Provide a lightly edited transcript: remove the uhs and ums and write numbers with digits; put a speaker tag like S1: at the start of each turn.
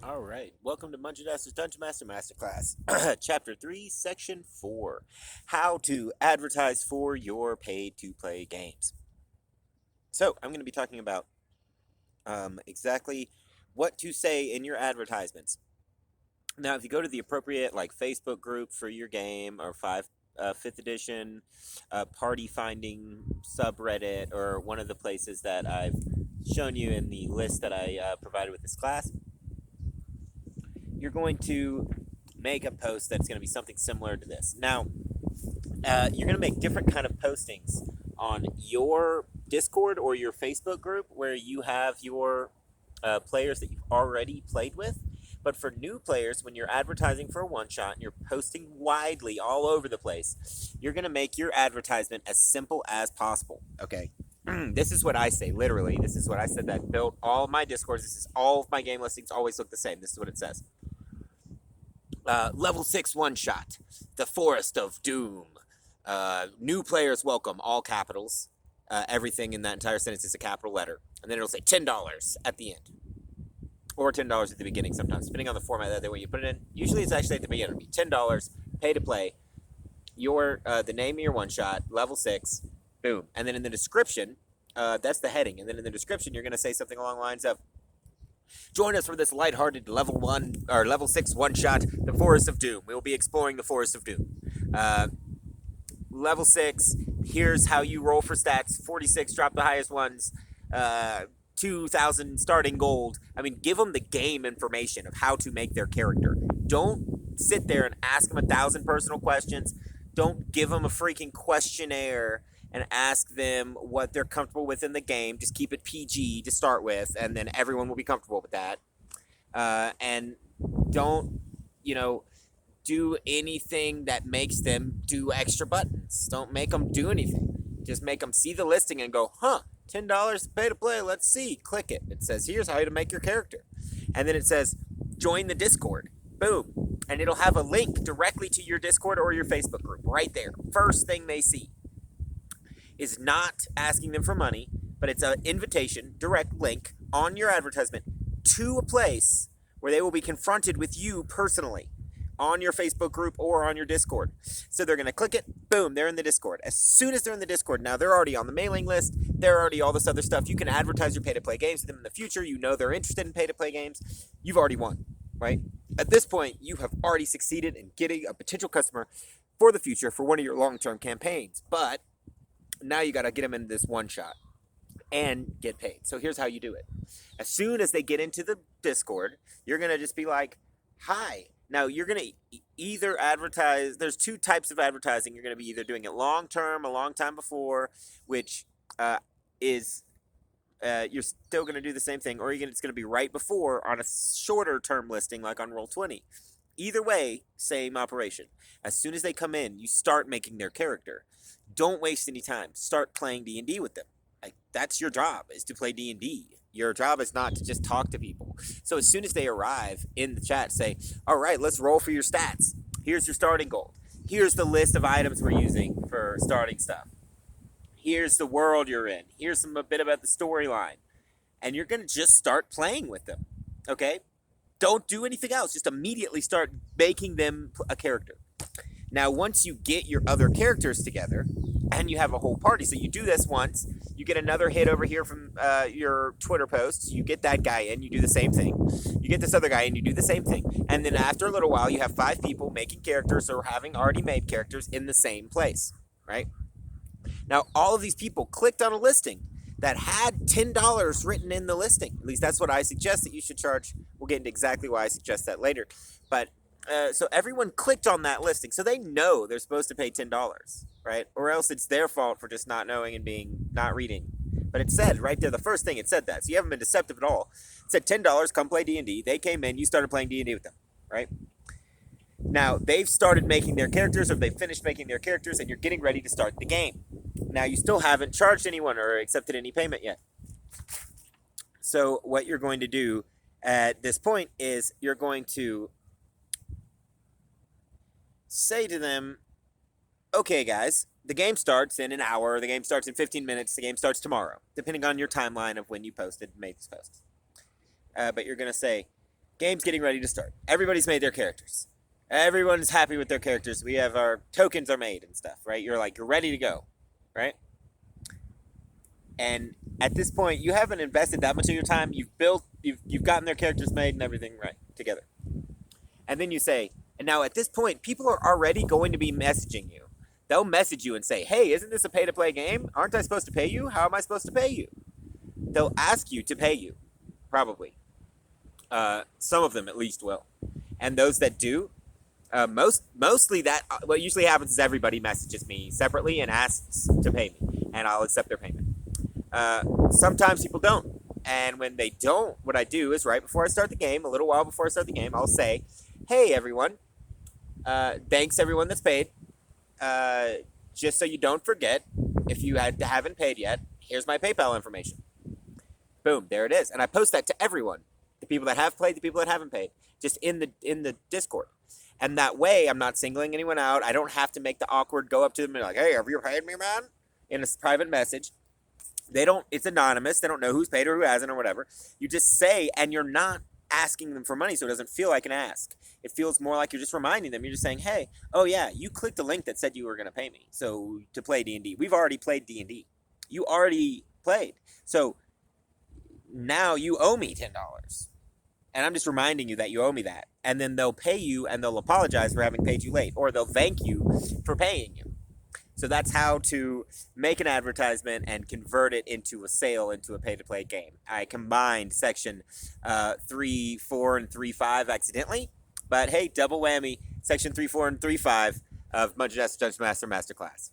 S1: All right, welcome to Mungeon Master's Dungeon Master Masterclass, Chapter 3, Section 4, How to Advertise for Your Paid-to-Play Games. So, I'm going to be talking about exactly what to say in your advertisements. Now, if you go to the appropriate Facebook group for your game, or 5th edition, party finding subreddit, or one of the places that I've shown you in the list that I provided with this class, you're going to make a post that's going to be something similar to this. Now, you're going to make different kind of postings on your Discord or your Facebook group where you have your players that you've already played with. But for new players, when you're advertising for a one-shot and you're posting widely all over the place, you're going to make your advertisement as simple as possible, okay? This is what I say, literally. This is what I said that built all of my Discords. This is all of my game listings always look the same. This is what it says. Level 6 one-shot, The Forest of Doom. New players welcome, all capitals. Everything in that entire sentence is a capital letter. And then it'll say $10 at the end. Or $10 at the beginning sometimes, depending on the format that way you put it in. Usually it's actually at the beginning. It'll be $10, pay to play, the name of your one-shot, level 6, boom. And then in the description, that's the heading. And then in the description, you're going to say something along the lines of, join us for this lighthearted level 6 one-shot, The Forest of Doom. We will be exploring the Forest of Doom. Level 6, here's how you roll for stats. 46, drop the highest ones. 2,000 starting gold. I mean, give them the game information of how to make their character. Don't sit there and ask them 1,000 personal questions. Don't give them a freaking questionnaire and ask them what they're comfortable with in the game. Just keep it PG to start with, and then everyone will be comfortable with that. And don't, do anything that makes them do extra buttons. Don't make them do anything. Just make them see the listing and go, $10 pay to play. Let's see. Click it. It says, here's how to make your character. And then it says, join the Discord. Boom. And it'll have a link directly to your Discord or your Facebook group right there. First thing they see is not asking them for money, but it's an invitation, direct link on your advertisement to a place where they will be confronted with you personally on your Facebook group or on your Discord. So they're going to click it, boom, they're in the Discord. As soon as they're in the Discord, now they're already on the mailing list, they're already all this other stuff. You can advertise your pay-to-play games to them in the future. You know they're interested in pay-to-play games. You've already won, right? At this point, you have already succeeded in getting a potential customer for the future for one of your long-term campaigns. But now you got to get them in this one shot and get paid. So here's how you do it. As soon as they get into the Discord, you're going to just be like, hi. Now, you're going to either advertise, there's two types of advertising. You're going to be either doing it long-term, a long time before, which is, you're still going to do the same thing, or it's going to be right before on a shorter term listing like on Roll20. Either way, same operation. As soon as they come in, you start making their character. Don't waste any time. Start playing D&D with them. That's your job, is to play D&D. Your job is not to just talk to people. So as soon as they arrive in the chat, say, all right, let's roll for your stats. Here's your starting gold. Here's the list of items we're using for starting stuff. Here's the world you're in. Here's a bit about the storyline. And you're going to just start playing with them, okay? Don't do anything else. Just immediately start making them a character. Now, once you get your other characters together, and you have a whole party, so you do this once, you get another hit over here from your Twitter posts, you get that guy in, you do the same thing. You get this other guy in, you do the same thing. And then after a little while, you have 5 people making characters or having already made characters in the same place, right? Now, all of these people clicked on a listing that had $10 written in the listing. At least that's what I suggest that you should charge. We'll get into exactly why I suggest that later. But so everyone clicked on that listing, so they know they're supposed to pay $10, right? Or else it's their fault for just not knowing and not reading. But it said right there, the first thing it said that, so you haven't been deceptive at all. It said $10, come play D&D. They came in, you started playing D&D with them, right? Now, they've started making their characters, or they've finished making their characters, and you're getting ready to start the game. Now, you still haven't charged anyone or accepted any payment yet. So what you're going to do at this point is you're going to say to them, okay, guys, the game starts in an hour, the game starts in 15 minutes, the game starts tomorrow, depending on your timeline of when you made this post. But you're going to say, Game's getting ready to start. Everybody's made their characters. Everyone's happy with their characters. We have our tokens are made and stuff, right? You're ready to go, right? And at this point, you haven't invested that much of your time. You've gotten their characters made and everything right together. And then you say, and now at this point, people are already going to be messaging you. They'll message you and say, hey, isn't this a pay-to-play game? Aren't I supposed to pay you? How am I supposed to pay you? They'll ask you to pay you, probably. Some of them at least will. And those that do, mostly that, what usually happens is everybody messages me separately and asks to pay me, and I'll accept their payment. Sometimes people don't. And when they don't, what I do is right before I start the game, a little while before I start the game, I'll say, hey, everyone, thanks everyone that's paid. Just so you don't forget, if you haven't paid yet, here's my PayPal information. Boom, there it is. And I post that to everyone, the people that have played, the people that haven't paid, just in the Discord. And that way, I'm not singling anyone out. I don't have to make the awkward go up to them and like, hey, have you paid me, man? In a private message. It's anonymous. They don't know who's paid or who hasn't or whatever. You just say, and you're not asking them for money, so it doesn't feel like an ask. It feels more like you're just reminding them. You're just saying, hey, oh yeah, you clicked a link that said you were going to pay me. So to play D&D. We've already played D&D. You already played. So now you owe me $10. And I'm just reminding you that you owe me that. And then they'll pay you and they'll apologize for having paid you late. Or they'll thank you for paying you. So that's how to make an advertisement and convert it into a sale, into a pay-to-play game. I combined section 3, 4, and 3, 5 accidentally. But hey, double whammy, section 3, 4, and 3, 5 of Dungeon Master Masterclass.